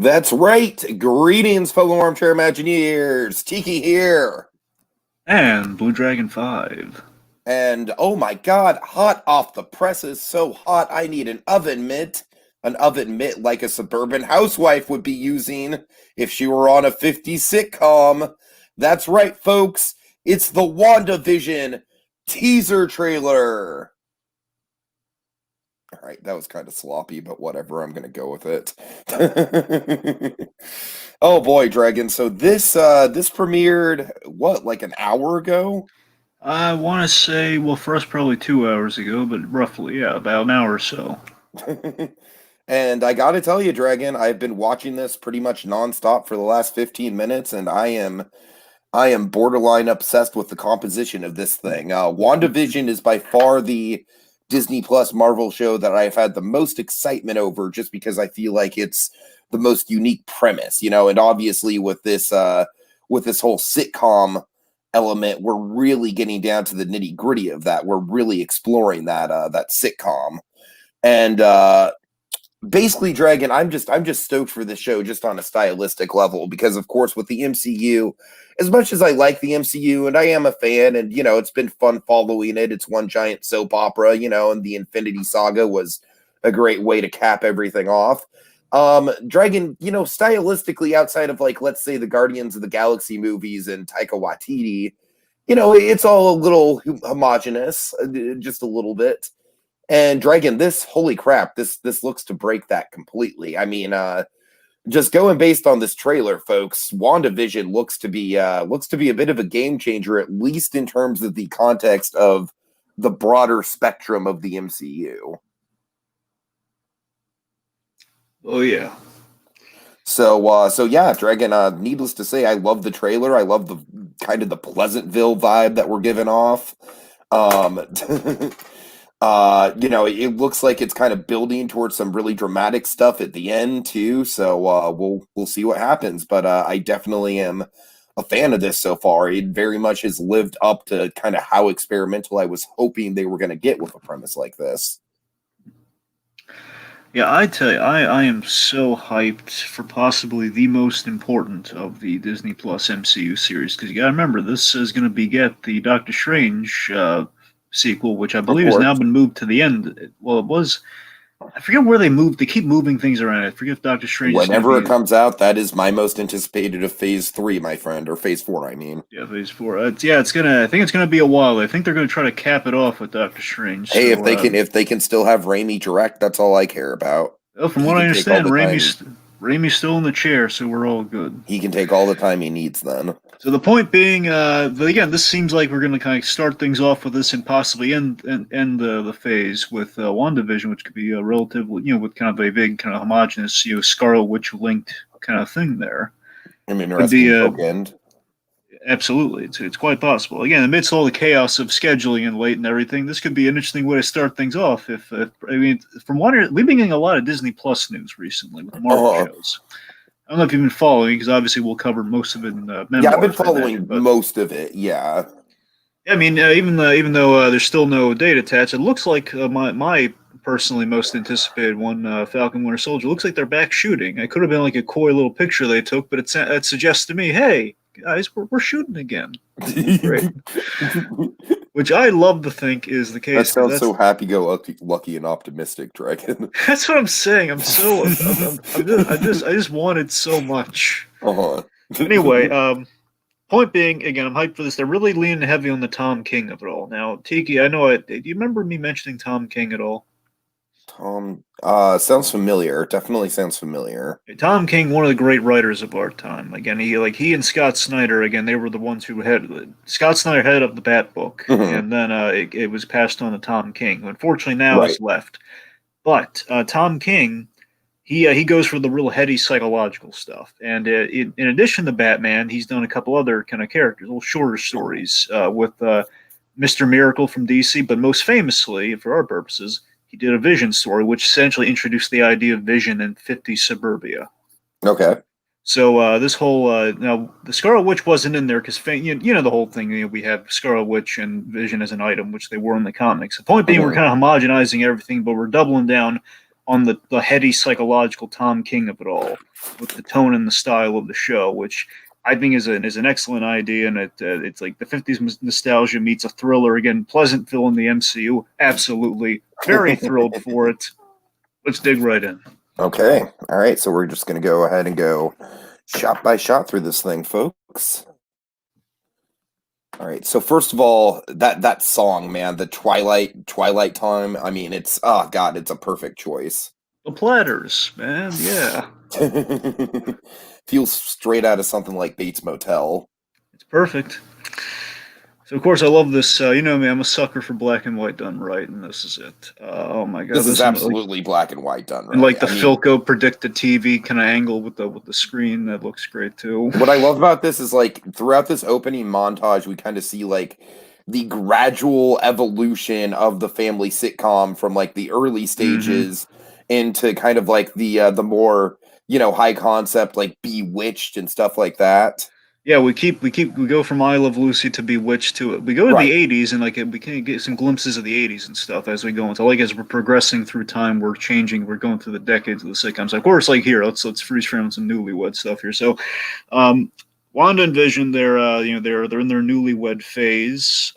That's right. Greetings, fellow armchair Imagineers. Tiki here. And Blue Dragon 5. And oh my god, hot off the presses. So hot, I need an oven mitt. An oven mitt like a suburban housewife would be using if she were on a 50s sitcom. That's right, folks. It's the WandaVision teaser trailer. All right, that was kind of sloppy, but whatever. I'm gonna go with it. Oh boy, Dragon. So this premiered what, like an hour ago? I want to say, well, for us, probably 2 hours ago, but roughly, yeah, about an hour or so. And I gotta tell you, Dragon, I've been watching this pretty much nonstop for the last 15 minutes, and I am borderline obsessed with the composition of this thing. WandaVision is by far the Disney Plus Marvel show that I've had the most excitement over, just because I feel like it's the most unique premise, and obviously with this whole sitcom element, we're really getting down to the nitty gritty of that. We're really exploring that sitcom, and basically, Dragon, I'm just stoked for this show just on a stylistic level, because of course with the MCU, as much as I like the MCU and I am a fan, and it's been fun following it. It's one giant soap opera, and the Infinity Saga was a great way to cap everything off. Dragon, stylistically, outside of, like, let's say the Guardians of the Galaxy movies and Taika Waititi, it's all a little homogenous, just a little bit. And Dragon, this, holy crap, this looks to break that completely. I mean, just going based on this trailer, folks, WandaVision looks to be a bit of a game changer, at least in terms of the context of the broader spectrum of the MCU. Oh, yeah. So yeah, Dragon, needless to say, I love the trailer. I love the kind of the Pleasantville vibe that we're giving off. Um it looks like it's kind of building towards some really dramatic stuff at the end too. So we'll see what happens. But I definitely am a fan of this so far. It very much has lived up to kind of how experimental I was hoping they were going to get with a premise like this. Yeah, I tell you, I am so hyped for possibly the most important of the Disney Plus MCU series, because you gotta remember, this is going to beget the Doctor Strange sequel, which I Of believe has now course, been moved to the end. Well, it was. I forget where they moved. They keep moving things around. I forget if Doctor Strange is going to whenever it be. comes out, that is my most anticipated of Phase 3, my friend, or Phase 4, I mean. Yeah, Phase 4. Yeah, it's gonna. I think it's gonna be a while. I think they're gonna try to cap it off with Doctor Strange. Hey, if So, they can still have Raimi direct, that's all I care about. well, from He what I can take all understand, the time. Raimi's still in the chair, so we're all good. He can take all the time he needs then. So the point being, again, this seems like we're going to kind of start things off with this and possibly end the phase with WandaVision, which could be a relatively, with kind of a big kind of homogenous, Scarlet Witch linked kind of thing there. An Could be interesting bookend. absolutely, it's quite possible. Again, amidst all the chaos of scheduling and late and everything, this could be an interesting way to start things off. If I mean, from what we've been getting a lot of Disney Plus news recently with the Marvel Uh, shows. I don't know if you've been following because obviously we'll cover most of it in yeah, I've been memoirs, I imagine. following But most of it. Yeah. I mean, even though there's still no date attached, it looks like my personally most anticipated one, Falcon Winter Soldier, looks like they're back shooting. It could have been like a coy little picture they took, but it suggests to me, hey guys, we're shooting again. Great, which I love to think is the That case because sounds so happy-go-lucky, lucky and optimistic, Dragon. that's what I'm saying. I just want it so much. Uh-huh. Anyway, point being, again, I'm hyped for this. They're really leaning heavy on the Tom King of it all. Now, Tiki, I know it. Do you remember me mentioning Tom King at all? Tom, sounds familiar. Definitely sounds familiar. Tom King, one of the great writers of our time. Again, he and Scott Snyder. Again, they were the ones who had Scott Snyder headed up the Bat Book, Mhm. and then it was passed on to Tom King, who unfortunately now Right. has left. But Tom King, he goes for the real heady psychological stuff. And in addition to Batman, he's done a couple other kind of characters, little shorter stories with Mr. Miracle from DC, but most famously, for our purposes, he did a Vision story, which essentially introduced the idea of Vision in 50s suburbia. Okay. So this whole now the Scarlet Witch wasn't in there because you know the whole thing. We have Scarlet Witch and Vision as an item, which they were in the comics. The point being, we're Mhm. kind of homogenizing everything, but we're doubling down on the heady psychological Tom King of it all, with the tone and the style of the show, which I think is an excellent idea, and it's like the '50s nostalgia meets a thriller. Again, Pleasantville in the MCU, absolutely, very thrilled for it. Let's dig right in. Okay. All right. So we're just going to go ahead and go shot by shot through this thing, folks. All right. So first of all, that song, man, the Twilight Time. I mean, it's oh god, it's a perfect choice. The Platters, man, yeah, Feels straight out of something like Bates Motel. it's perfect. So of course I love this. You know me, I'm a sucker for black and white done right, and this is it. Oh my god, This is this and like, absolutely black and white done and right. like the I mean, Philco predicted TV kind of angle with the screen that looks great too. what I love about this is like throughout this opening montage, we kind of see like the gradual evolution of the family sitcom from like the early stages into kind of like the more high concept like Bewitched and stuff like that. Yeah, we go from I Love Lucy to Bewitched to it. We go to the Right. '80s and like we can get some glimpses of the '80s and stuff as we go into like as we're progressing through time, we're changing, we're going through the decades of the sitcoms. Of course, like here, let's freeze frame some newlywed stuff here. So, um, Wanda and Vision, they're in their newlywed phase,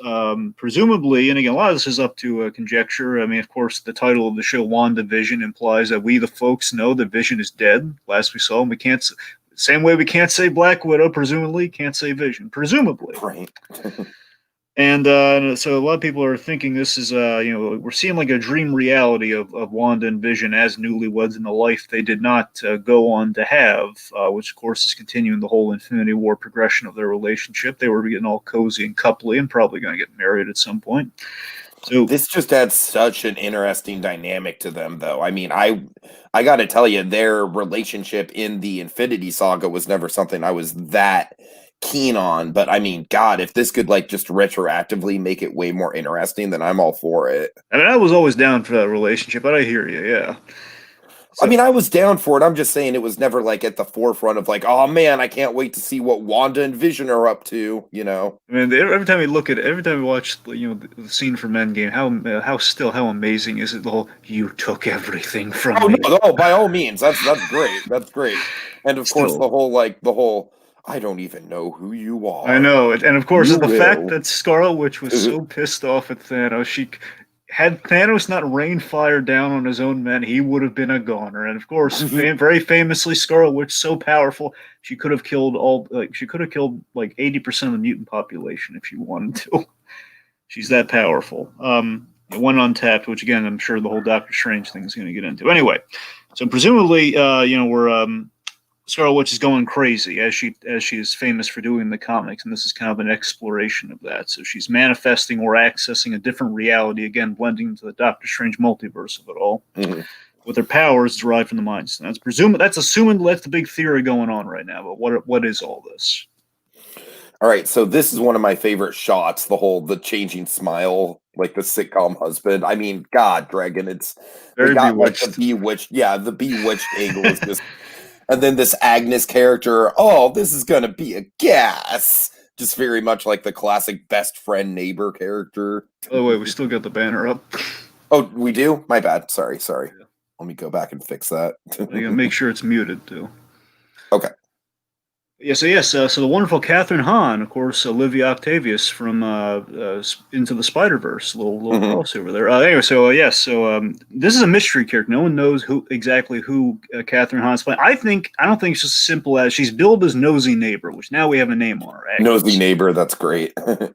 presumably, and again, a lot of this is up to conjecture. I mean, of course, the title of the show, Wanda Vision, implies that we, the folks, know that Vision is dead. Last we saw him, we can't. Same way we can't say Black Widow, presumably, can't say Vision, presumably. Right. And so a lot of people are thinking this is, we're seeing like a dream reality of Wanda and Vision as newlyweds in a life they did not go on to have, which of course is continuing the whole Infinity War progression of their relationship. They were getting all cozy and coupley and probably going to get married at some point. So This just adds such an interesting dynamic to them, though. I mean, I got to tell you, their relationship in the Infinity Saga was never something I was that keen on. But I mean, God, if this could like just retroactively make it way more interesting, then I'm all for it. I mean, I was always down for that relationship, but I hear you, yeah. I So mean, I was down for it. I'm just saying it was never like at the forefront of like, oh man, I can't wait to see what Wanda and Vision are up to, you know? I mean, every time we watch, the scene from Endgame, how amazing is it? The whole "you took everything from Oh me." no, no, by all means, that's great. That's great. And of course, Still, the whole I don't even know who you I are. know it, and of course, You the fact will. that Scarlet Witch was so pissed off at Thanos, she had Thanos not rained fire down on his own men, he would have been a goner. And of course, very famously, Scarlet Witch so powerful, she could have killed like 80% of the mutant population if she wanted to. She's that powerful. One untapped, which again, I'm sure the whole Doctor Strange thing is going to get into. Anyway, so presumably, we're Scarlet Witch is going crazy as she is famous for doing in the comics, and this is kind of an exploration of that. So she's manifesting or accessing a different reality, again blending into the Doctor Strange multiverse of it all, with her powers derived from the mind stone. That's assuming that's the big theory going on right now. But what is all this? All right, so this is one of my favorite shots, the changing smile, like the sitcom husband. I mean, God, Dragon, they Very got like the bewitched. bewitched, yeah, the bewitched angle is just and then this Agnes character, oh, this is gonna be a gas. Just very much like the classic best friend neighbor character. By the way, we still got the banner up. Oh, we do? My bad. Sorry. Yeah. Let me go back and fix that. You gotta make sure it's muted too. Okay. So the wonderful Catherine Hahn, of course, Olivia Octavius from Into the Spider Verse, little Mhm. crossover there. Anyway, this is a mystery character. No one knows exactly who Catherine Hahn's playing. I don't think it's just as simple as she's billed as nosy neighbor, which now we have a name on her. Nosy Agnes. neighbor, that's great.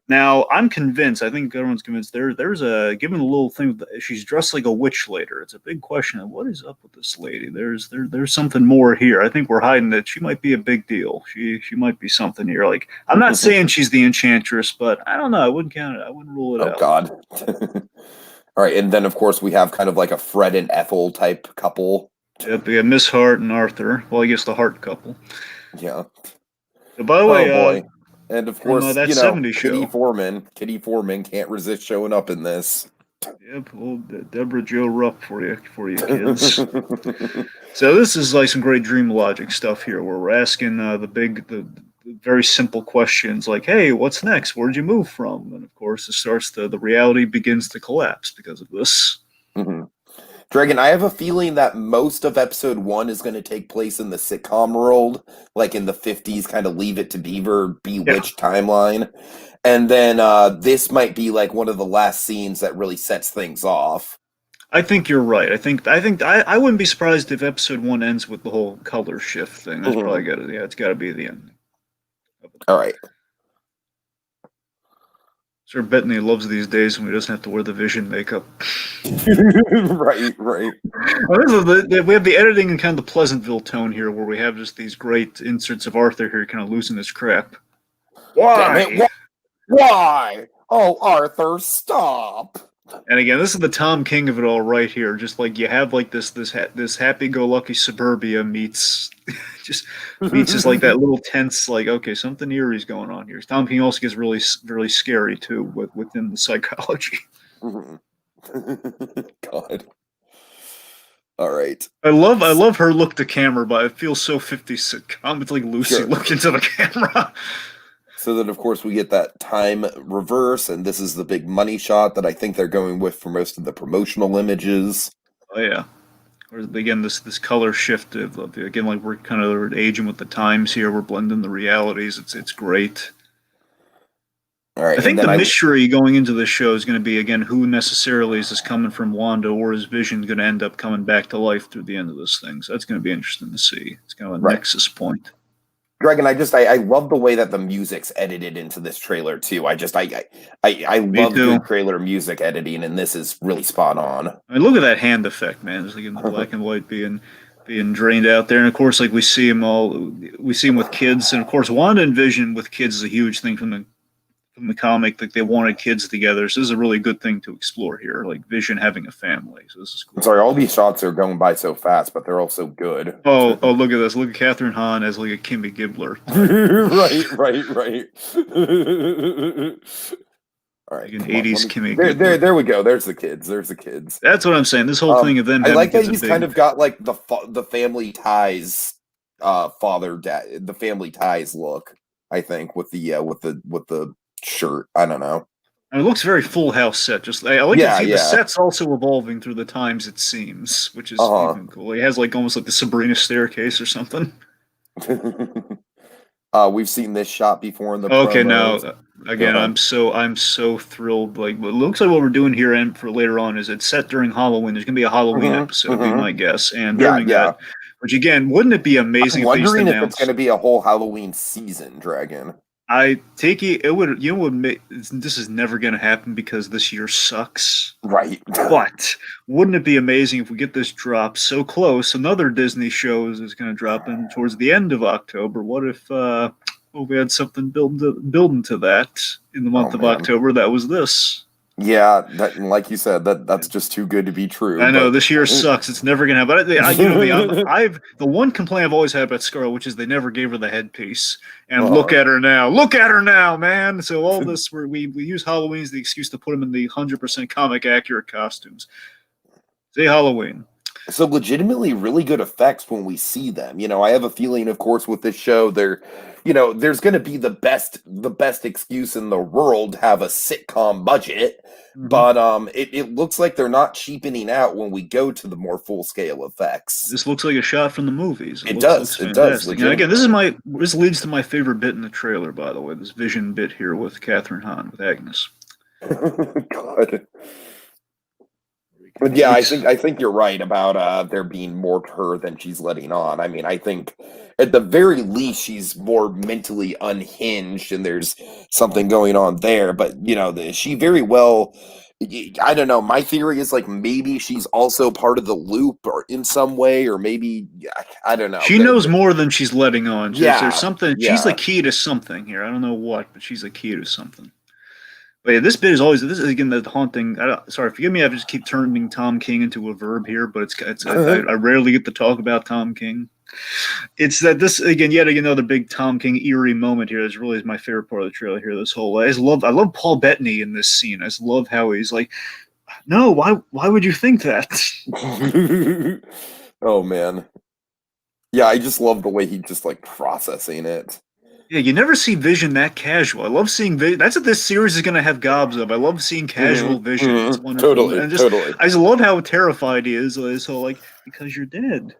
Now I'm convinced. I think everyone's convinced. There's a given a little thing. She's dressed like a witch later. It's a big question of what is up with this lady. There's something more here. I think we're hiding that she might be a big deal. She might be something here. Like I'm not saying she's the Enchantress, but I don't know. I wouldn't count it. I wouldn't rule it Oh out. God. All right, and then of course we have kind of like a Fred and Ethel type couple. Yep, we got Miss Hart and Arthur. Well, I guess the Hart couple. Yeah. So, by the Oh way, boy. And of from course, that '70s show. Kitty Foreman can't resist showing up in this. Yep, old Deborah Jo Rupp for you kids. So this is like some great dream logic stuff here, where we're asking the very simple questions like, "Hey, what's next? Where'd you move from?" And of course, the reality begins to collapse because of this. Mhm. Dragon, I have a feeling that most of episode one is going to take place in the sitcom world, like in the 50s, kind of Leave It to Beaver, Yeah, Bewitched timeline. And then this might be like one of the last scenes that really sets things off. I think you're right. I wouldn't be surprised if episode one ends with the whole color shift thing. That's probably Mhm. got to, yeah, it's got to be the end of it. All right. Sir Bettany loves these days when he doesn't have to wear the Vision makeup. Right, right. We have the editing and kind of the Pleasantville tone here, where we have just these great inserts of Arthur here, kind of losing his crap. Damn it. Why? Why? Oh, Arthur, stop. And again, this is the Tom King of it all, right here. Just like you have like this happy-go-lucky suburbia meets just like that little tense, like okay, something eerie's going on here. Tom King also gets really scary too within the psychology. God. All right. I love her look to camera, but it feels so 50s sitcom. It's like Lucy Sure. looking to the camera. So then, of course, we get that time reverse, and this is the big money shot that I think they're going with for most of the promotional images. Oh yeah. Or again, this color shift of again, like we're kind of aging with the times here. We're blending the realities. It's great. All right, I and think then the mystery going into this show is going to be again who necessarily is this coming from Wanda, or is Vision going to end up coming back to life through the end of this thing? So that's going to be interesting to see. It's kind of a Right. nexus point. Dragon, I love the way that the music's edited into this trailer too. I love too. good trailer music editing, and this is really spot on. I mean, look at that hand effect, man. It's like in the black and white being drained out there, and of course, like we see him with kids, and of course, Wanda and Vision with kids is a huge thing from the comic. Like they wanted kids together, so this is a really good thing to explore here. Like Vision having a family, so this is cool. I'm sorry, all these shots are going by so fast, but they're all so good. Oh, look at this! Look at Catherine Hahn as like a Kimmy Gibbler. Right. All right, Like an 80s Kimmy there, Gibbler. there we go. There's the kids. There's the kids. That's what I'm saying. This whole thing of them I having like that kids he's is kind big. of got like the family ties, father dad, the family ties look. I think with the shirt. I don't know. And it looks very Full House set. Just I like Yeah, to see yeah. the set's also evolving through the times. It seems, which is even cool. It has like almost like the Sabrina staircase or something. We've seen this shot before in the Okay, promos. now again, I'm so thrilled. Like, it looks like what we're doing here and for later on is it's set during Halloween. There's gonna be a Halloween episode, be my guess. And during that, which again, wouldn't it be amazing? I'm wondering if if it's going to be a whole Halloween season, Dragon. I take it would this is never going to happen because this year sucks. Right. But wouldn't it be amazing if we get this drop so close? Another Disney show is going to drop in towards the end of October. What if we had something building to that in the month of October? That was this. Yeah, like you said, that's just too good to be true. I know this year sucks. It's never gonna happen. The one complaint I've always had about Scarlet, which is they never gave her the headpiece. And look at her now, man. So all this we use Halloween as the excuse to put them in the 100% comic accurate costumes. Say Halloween. So legitimately really good effects when we see them. I have a feeling, of course, with this show, there's going to be the best excuse in the world to have a sitcom budget, but it looks like they're not cheapening out when we go to the more full scale effects. This looks like a shot from the movies. It does. And again, this leads to my favorite bit in the trailer, by the way. This Vision bit here with Catherine Hahn with Agnes. God. But yeah, I think you're right about there being more to her than she's letting on. I mean, I think at the very least she's more mentally unhinged, and there's something going on there. But she very well. I don't know. My theory is like maybe she's also part of the loop, or in some way, or maybe I don't know. She knows more than she's letting on. There's something. Yeah. She's the key to something here. I don't know what, but she's the key to something. But yeah, this is again the haunting. Sorry, forgive me. I just keep turning Tom King into a verb here, but I rarely get to talk about Tom King. It's that this again, yet another big Tom King eerie moment here. That's really my favorite part of the trailer here. This whole I love Paul Bettany in this scene. I just love how he's like, no, why would you think that? Oh man, yeah, I just love the way he's just like processing it. Yeah, you never see Vision that casual. I love seeing Vision. That's what this series is going to have gobs of. I love seeing casual Vision. It's wonderful, Totally, and totally. I just love how terrified he is. So like, because you're dead.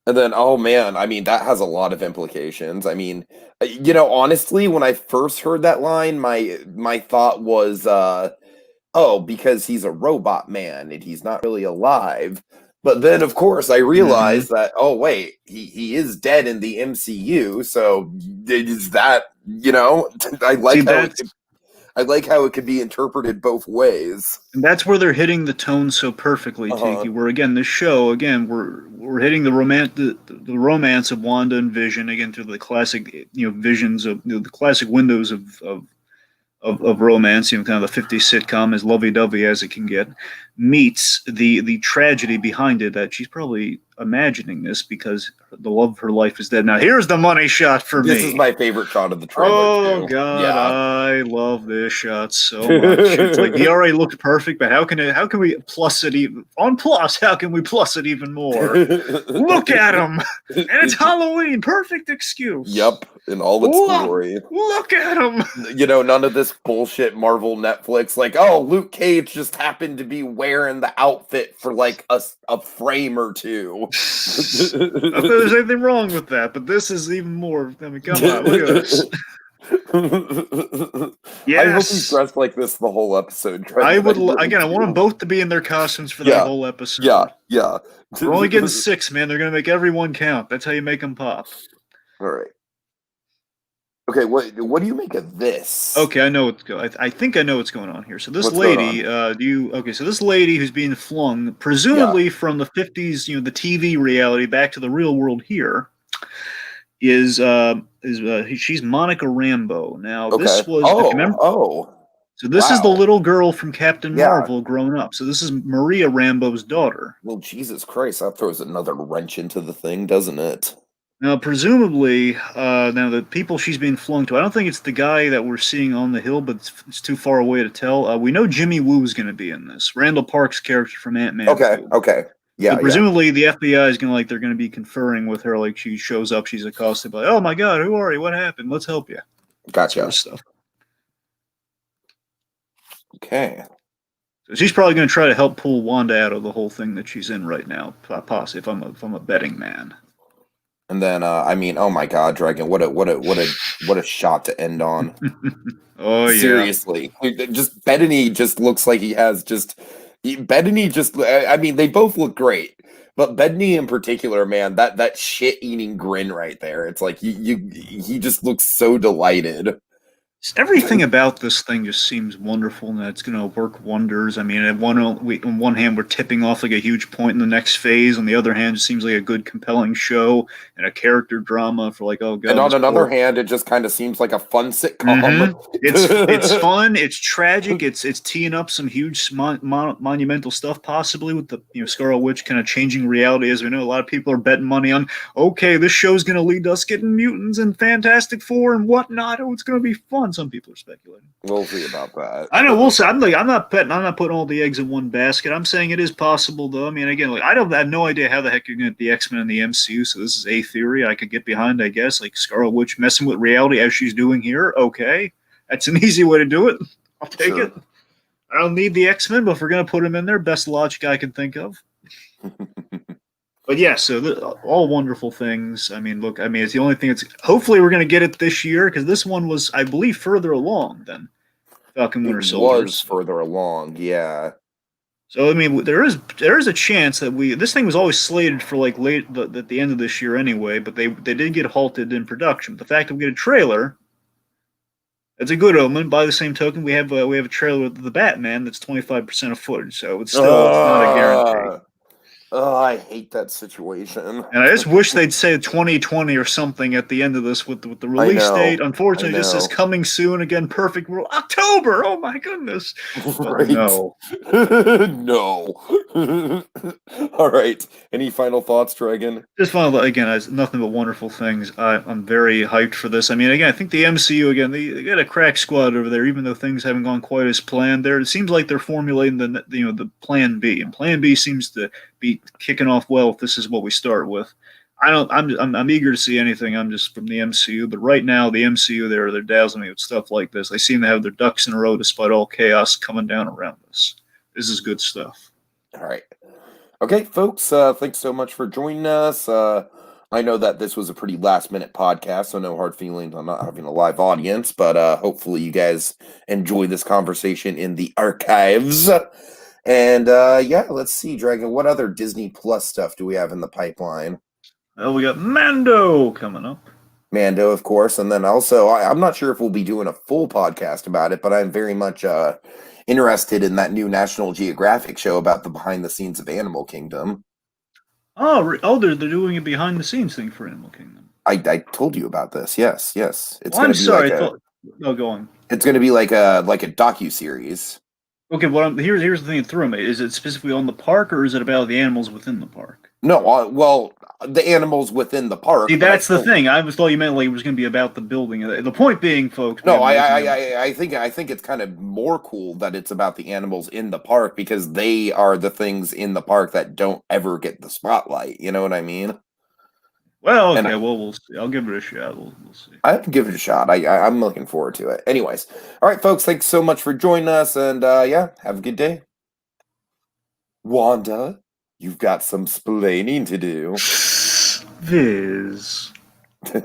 And then, oh man, I mean, that has a lot of implications. I mean, honestly, when I first heard that line, my thought was, oh, because he's a robot man and he's not really alive. But then, of course, I Hmm. realized that, oh wait, he is dead in the MCU. So is that, I See, like how that's I like how it could be interpreted both ways. and that's where they're hitting the tone so perfectly, Uh huh. Tiki. Where again, this show again, we're hitting the romance of Wanda and Vision again through the classic visions of the classic windows of romance, kind of the 50s sitcom, as lovey-dovey as it can get, meets the tragedy behind it that she's probably imagining this because the love of her life is dead. Now, here's the money shot for This is me. my favorite shot of the trailer Oh too. God, Yeah. I love this shot so much. It's like he already looked perfect, but how can we plus it even on plus? How can we plus it even more? Look at him, and it's Halloween. Perfect excuse. Yep, in all its Look, glory. look at him. None of this bullshit Marvel Netflix, like, oh, Luke Cage just happened to be wearing the outfit for like a frame or two. Not that there's anything wrong with that, but this is even more. I mean, come on, look at this. I hope he's Yes, dressed like this the whole episode, I Dragon. I would. really Again, I want them do. both to be in their costumes for that Yeah, whole yeah, episode. yeah. We're only getting six, man. They're gonna make everyone count. That's how you make them pop. All right. Okay, what do you make of this? Okay, I know what's going. I think I know what's going on here. So this What's going on? lady, do you? Okay, so this lady who's being flung, Yeah. presumably from the '50s, the TV reality back to the real world here, is she's Monica Rambeau. Now Okay. this was, if you Oh, remember, oh. so this is the Wow. little girl from Captain Yeah. Marvel grown up. So this is Maria Rambeau's daughter. Well, Jesus Christ, that throws another wrench into the thing, doesn't it? Now, presumably, now the people she's being flung to, I don't think it's the guy that we're seeing on the hill, but it's too far away to tell. We know Jimmy Woo's going to be in this. Randall Park's character from Ant-Man Okay, 2. okay. So Yeah, yeah. presumably the FBI is going to they're going to be conferring with her, like she shows up, she's accosted by, oh my God, who are you? What happened? Let's help you. That sort of Gotcha. stuff. Okay. So she's probably going to try to help pull Wanda out of the whole thing that she's in right now, possibly if I'm a betting man. And then I mean, oh my God, Dragon, what a shot to end on. Oh yeah. Seriously. Just Bettany just looks like he has just Bettany just I mean, they both look great. But Bettany in particular, man, that shit-eating grin right there. It's like he just looks so delighted. Everything about this thing just seems wonderful and that it's going to work wonders. I mean, on one hand, we're tipping off like a huge point in the next phase. On the other hand, it seems like a good, compelling show and a character drama for like, oh And god, on this another poor. hand, it just kind of seems like a fun Hmm. sitcom. It's fun. It's tragic. It's teeing up some huge monumental stuff, possibly with the Scarlet Witch kind of changing reality. As we know, a lot of people are betting money on. Okay, this show's going to lead to us getting mutants and Fantastic Four and whatnot. Oh, it's going to be fun. Some people are speculating. We'll see about that. I know. We'll say I'm like I'm not betting. I'm not putting all the eggs in one basket. I'm saying it is possible, though. I mean, again, like I have no idea how the heck you're going to get the X Men in the MCU. So this is a theory I could get behind, I guess. Like Scarlet Witch messing with reality as she's doing here. Okay, that's an easy way to do it. I'll take Sure. it. I don't need the X Men, but if we're going to put them in there, best logic I can think of. But yeah, so all wonderful things. I mean, look, I mean, it's the only thing that's hopefully we're going to get it this year because this one was, I believe, further along than Falcon It Winter was Soldiers. further along, yeah. So I mean, there is a chance that this thing was always slated for like at the end of this year anyway, but they did get halted in production. But the fact that we get a trailer, it's a good omen. By the same token, we have a trailer with the Batman that's 25% of footage, so it's not a guarantee. Uh, oh, I hate that situation. And I just wish they'd say 2020 or something at the end of this with the I release date. know. I Unfortunately, it just says know. coming soon again. Perfect world October. Oh my goodness! But Right. no. No. All right. Any final thoughts, Dragon? Just final again, it's nothing but wonderful things. I'm very hyped for this. I mean, again, I think the MCU again they got a crack squad over there, even though things haven't gone quite as planned. There, it seems like they're formulating the Plan B, and Plan B seems to be kicking off well. If this is what we start with, I don't. I'm eager to see anything. I'm just from the MCU, but right now the MCU they're dazzling me with stuff like this. They seem to have their ducks in a row despite all chaos coming down around us. This is good stuff. All right. Okay, folks, thanks so much for joining us. I know that this was a pretty last minute podcast, so no hard feelings on not having a live audience, but hopefully you guys enjoy this conversation in the archives. And yeah, let's see, Dragon, what other Disney Plus stuff do we have in the pipeline? Well, we got Mando coming up. Mando, of course, and then also I'm not sure if we'll be doing a full podcast about it, but I'm very much interested in that new National Geographic show about the behind the scenes of Animal Kingdom. Oh, they're doing a behind the scenes thing for Animal Kingdom. I told you about this. Yes, yes. It's Oh, I'm gonna be sorry. like I a thought. No, go on. it's gonna be like a docu-series. Okay, here's the thing that threw me. Is it specifically on the park, or is it about the animals within the park? No, well, the animals within the park. See, but that's the thing. I thought you meant like it was going to be about the building. The point being, folks. No, I think it's kind of more cool that it's about the animals in the park because they are the things in the park that don't ever get the spotlight. You know what I mean? Well, And okay. Well, we'll see. I'll give it a shot. We'll see. I have to give it a shot. I'm looking forward to it. Anyways, all right, folks. Thanks so much for joining us, and yeah, have a good day. Wanda, you've got some splaining to do. Viz.